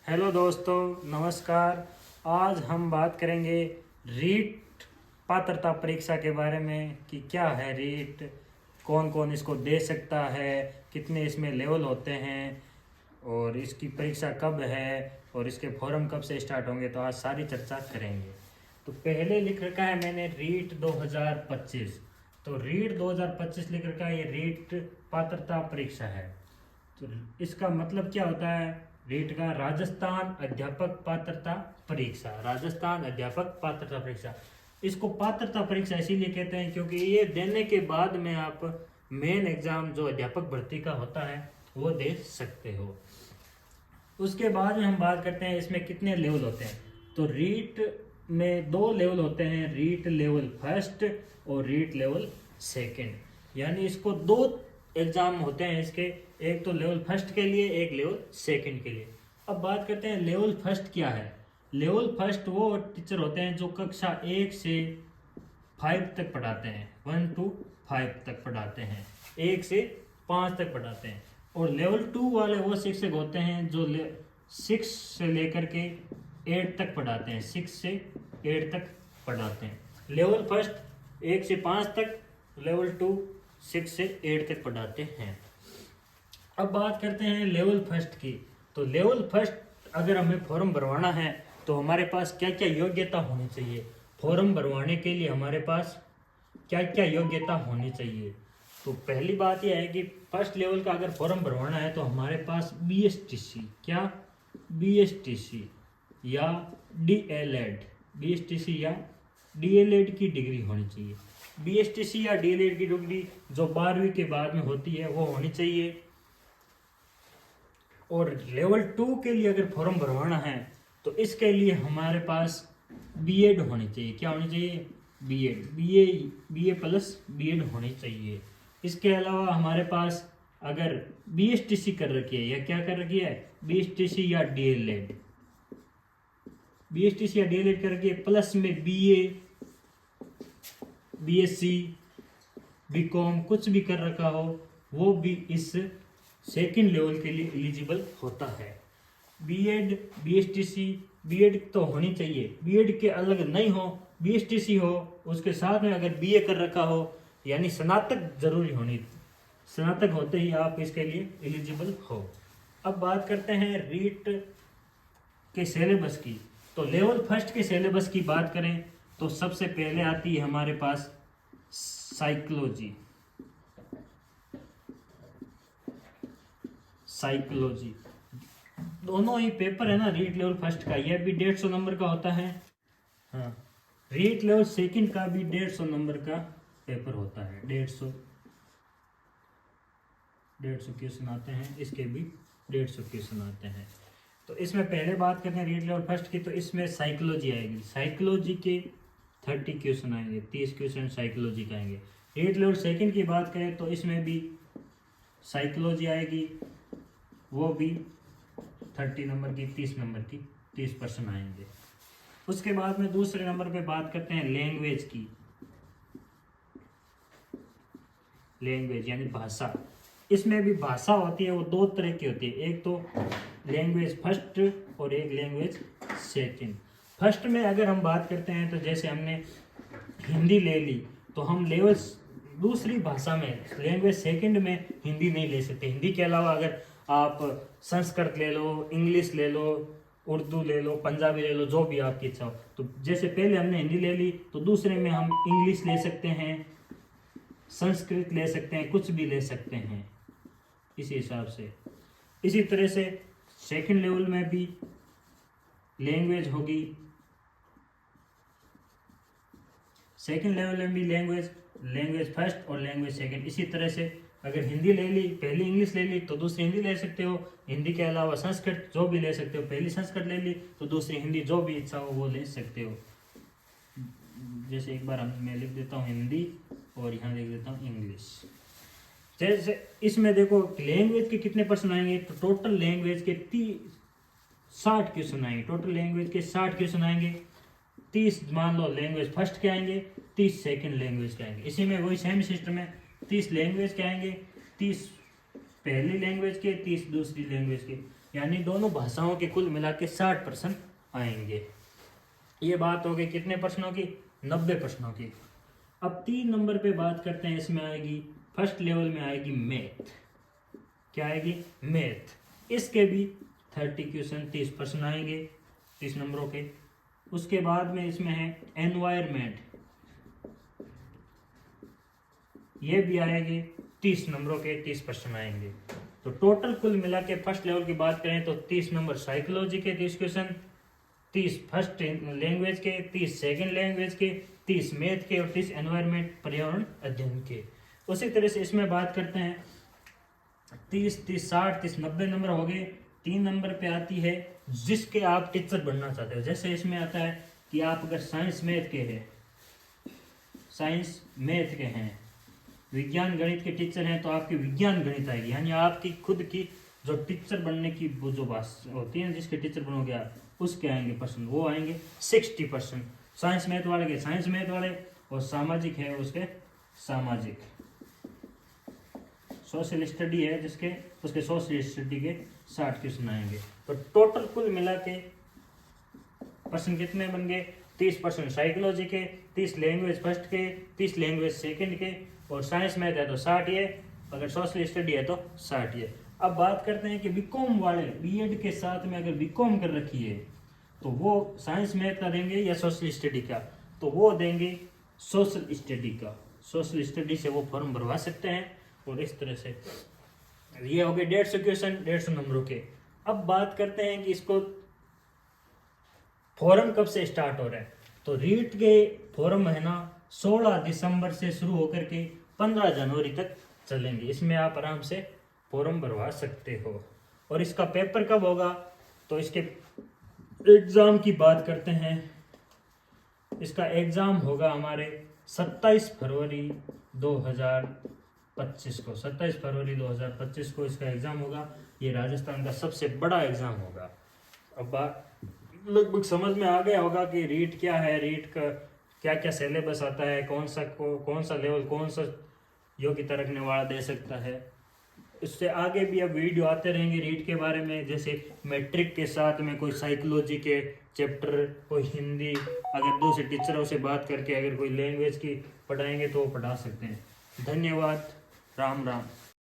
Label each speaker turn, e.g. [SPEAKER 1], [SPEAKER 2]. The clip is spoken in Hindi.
[SPEAKER 1] हेलो दोस्तों, नमस्कार। आज हम बात करेंगे रीट पात्रता परीक्षा के बारे में कि क्या है रीट, कौन कौन इसको दे सकता है, कितने इसमें लेवल होते हैं और इसकी परीक्षा कब है और इसके फॉर्म कब से स्टार्ट होंगे। तो आज सारी चर्चा करेंगे। तो पहले लिख रखा है मैंने रीट 2025। तो रीट 2025 लिख रखा है, ये रीट पात्रता परीक्षा है। तो इसका मतलब क्या होता है? रीट का राजस्थान अध्यापक पात्रता परीक्षा, राजस्थान अध्यापक पात्रता परीक्षा। इसको पात्रता परीक्षा इसीलिए कहते हैं क्योंकि ये देने के बाद में आप मेन एग्जाम जो अध्यापक भर्ती का होता है वो दे सकते हो। उसके बाद में हम बात करते हैं इसमें कितने लेवल होते हैं। तो रीट में दो लेवल होते हैं, रीट लेवल फर्स्ट और रीट लेवल सेकंड। यानी इसको दो एग्जाम होते हैं इसके, एक तो लेवल फर्स्ट के लिए, एक लेवल सेकंड के लिए। अब बात करते हैं लेवल फर्स्ट क्या है। लेवल फर्स्ट वो टीचर होते हैं जो कक्षा 1 से 5 तक पढ़ाते हैं, 1 to 5 तक पढ़ाते हैं, 1 से 5 तक पढ़ाते हैं। और लेवल 2 वाले वो शिक्षक होते हैं जो 6 से लेकर के 8 तक पढ़ाते हैं, 6 से 8 तक पढ़ाते हैं। लेवल फर्स्ट 1 से 5 तक, लेवल 2 6 से 8 तक पढ़ाते हैं। अब बात करते हैं लेवल फर्स्ट की। तो लेवल फर्स्ट अगर हमें फॉर्म भरवाना है तो हमारे पास क्या क्या योग्यता होनी चाहिए, फॉर्म भरवाने के लिए हमारे पास क्या क्या योग्यता होनी चाहिए। तो पहली बात यह है कि फर्स्ट लेवल का अगर फॉर्म भरवाना है तो हमारे पास बीएसटीसी, क्या बीएसटीसी या डीएलएड, बीएसटीसी या डीएलएड की डिग्री होनी चाहिए। बीएसटीसी या डीएलएड की डिग्री जो 12वीं के बाद में होती है वो होनी चाहिए। और लेवल 2 के लिए अगर फॉर्म भरवाना है तो इसके लिए हमारे पास बीएड होनी चाहिए। क्या होनी चाहिए? बीएड, बीए प्लस बीएड होनी चाहिए। इसके अलावा हमारे पास अगर बीएसटीसी कर रखी है या क्या कर रखी है, बीएसटीसी या डीएलएड, बीएसटीसी या डीएलएड कर रखी है, प्लस में बीए, बीएससी, बीकॉम कुछ भी कर रखा हो वो भी इस सेकंड लेवल के लिए एलिजिबल होता है। बीएड, बीएसटीसी, बीएड तो होनी चाहिए, बीएड के अलग नहीं हो, बीएसटीसी हो, उसके साथ में अगर बीए कर रखा हो, यानी स्नातक जरूरी होनी, स्नातक होते ही आप इसके लिए एलिजिबल हो। अब बात करते हैं रीट के सिलेबस की। तो लेवल फर्स्ट के सिलेबस की बात करें तो सबसे पहले आती है हमारे पास साइकोलॉजी, साइकोलॉजी दोनों ही पेपर है ना रीट लेवल फर्स्ट का, यह भी 150 नंबर का होता है। हाँ, रीट लेवल सेकंड का भी 150 नंबर का पेपर होता है, 150 क्वेश्चन आते हैं, इसके भी 150 क्वेश्चन आते हैं। तो इसमें पहले बात करते हैं रीट लेवल फर्स्ट की। तो इसमें साइकोलॉजी आएगी, साइकोलॉजी के 30 क्वेश्चन आएंगे, 30 क्वेश्चन साइकोलॉजी का आएंगे। रीट लेवल सेकंड की बात करें तो इसमें भी साइकोलॉजी आएगी, वो भी 30 नंबर की, 30 नंबर की, 30% आएंगे। उसके बाद में दूसरे नंबर पे बात करते हैं लैंग्वेज की, लैंग्वेज यानी भाषा। इसमें भी भाषा होती है, वो दो तरह की होती है, एक तो लैंग्वेज फर्स्ट और एक लैंग्वेज सेकंड। फर्स्ट में अगर हम बात करते हैं तो जैसे हमने हिंदी ले ली तो हम लेवल दूसरी भाषा में लैंग्वेज सेकंड में हिंदी नहीं ले सकते। हिंदी के अलावा अगर आप संस्कृत ले लो, इंग्लिश ले लो, उर्दू ले लो, पंजाबी ले लो, जो भी आपकी इच्छा हो। तो जैसे पहले हमने हिंदी ले ली तो दूसरे में हम इंग्लिश ले सकते हैं, संस्कृत ले सकते हैं, कुछ भी ले सकते हैं इसी हिसाब से। इसी तरह से सेकंड लेवल में भी लैंग्वेज होगी, सेकंड लेवल में भी लैंग्वेज, लैंग्वेज फर्स्ट और लैंग्वेज सेकंड। इसी तरह से अगर हिंदी ले ली, पहली इंग्लिश ले ली तो दूसरी हिंदी ले सकते हो, हिंदी के अलावा संस्कृत जो भी ले सकते हो, पहली संस्कृत ले ली तो दूसरी हिंदी जो भी इच्छा हो वो ले सकते हो। जैसे एक बार मैं लिख देता हूँ हिंदी और यहाँ लिख देता हूँ इंग्लिश। जैसे इसमें देखो लैंग्वेज के कितने परसेंट आएंगे, तो टोटल लैंग्वेज के 60 क्वेश्चन आएंगे, टोटल लैंग्वेज के 60 क्वेश्चन आएंगे। 30 मान लो लैंग्वेज फर्स्ट के आएंगे, 30 सेकंड लैंग्वेज के आएंगे। इसी में वही सेम सिस्टम है, 30 लैंग्वेज के आएंगे, 30 पहली लैंग्वेज के, 30 दूसरी लैंग्वेज के। यानी दोनों भाषाओं के कुल मिला के 60 प्रश्न आएंगे। ये बात हो गई कितने प्रश्नों की, 90 प्रश्नों की। अब 3 नंबर पे बात करते हैं, इसमें आएगी फर्स्ट लेवल में आएगी मैथ। क्या आएगी, मैथ। इसके भी 30 क्वेश्चन 30 प्रश्न आएंगे 30 नंबरों के। उसके बाद में इसमें है एनवायरमेंट, ये भी आएंगे 30 नंबरों के 30 प्रश्न आएंगे। तो टोटल कुल मिला के फर्स्ट लेवल की बात करें तो 30 नंबर साइकोलॉजी के 30 क्वेश्चन, 30 फर्स्ट लैंग्वेज के, 30 सेकंड लैंग्वेज के, 30 मैथ के और 30 एनवायरमेंट पर्यावरण अध्ययन के। उसी तरह से इसमें बात करते हैं 30 30 60 30 90 नंबर हो गए। 3 नंबर पे आती है जिसके आप टीचर बनना चाहते हो। जैसे इसमें आता है कि आप अगर साइंस मैथ के हैं, साइंस मैथ के हैं, विज्ञान गणित के टीचर हैं तो आपकी विज्ञान गणित आएगी, यानी आपकी खुद की जो टीचर बनने की वो जो बात होती है जिसके टीचर बनोगे आप, उसके आएंगे पर्सन, वो आएंगे 60%। साइंस मैथ वाले के साइंस मैथ वाले, और सामाजिक है उसके सामाजिक, सोशल स्टडी है जिसके उसके सोशल स्टडी के 60 क्वेश्चन आएंगे। तो टोटल कुल मिला के प्रश्न कितने बन गए, 30% साइकोलॉजी के, 30 लैंग्वेज फर्स्ट के, 30 लैंग्वेज सेकंड के, और साइंस मैथ है तो 60 ये, अगर सोशल स्टडी है तो 60 ये। अब बात करते हैं कि बीकॉम वाले, बीएड के साथ में अगर बीकॉम कर रखी है तो वो साइंस मैथ का देंगे या सोशल स्टडी का, तो वो देंगे सोशल स्टडी का। सोशल स्टडी से वो फॉर्म भरवा सकते हैं। और इस तरह से ये हो गए 150 क्वेश्चन 150 नंबरों के। अब बात करते हैं कि इसको फॉर्म कब से स्टार्ट हो रहा है। तो रीट के फॉर्म है ना 16 दिसंबर से शुरू होकर के 15 जनवरी तक चलेंगे। इसमें आप आराम से फॉर्म भरवा सकते हो। और इसका पेपर कब होगा, तो इसके एग्जाम की बात करते हैं। इसका एग्जाम होगा हमारे 27 फरवरी 2025 को, 27 फरवरी 2025 को इसका एग्जाम होगा। ये राजस्थान का सबसे बड़ा एग्जाम होगा। अब लगभग समझ में आ गया होगा कि रीट क्या है, रीट का क्या क्या सिलेबस आता है, कौन सा लेवल कौन सा योग्यता रखने वाला दे सकता है। इससे आगे भी अब वीडियो आते रहेंगे रीट के बारे में। जैसे मैट्रिक के साथ में कोई साइकोलॉजी के चैप्टर, कोई हिंदी, अगर दूसरे टीचरों से बात करके अगर कोई लैंग्वेज की पढ़ाएंगे तो वो पढ़ा सकते हैं। धन्यवाद, राम राम।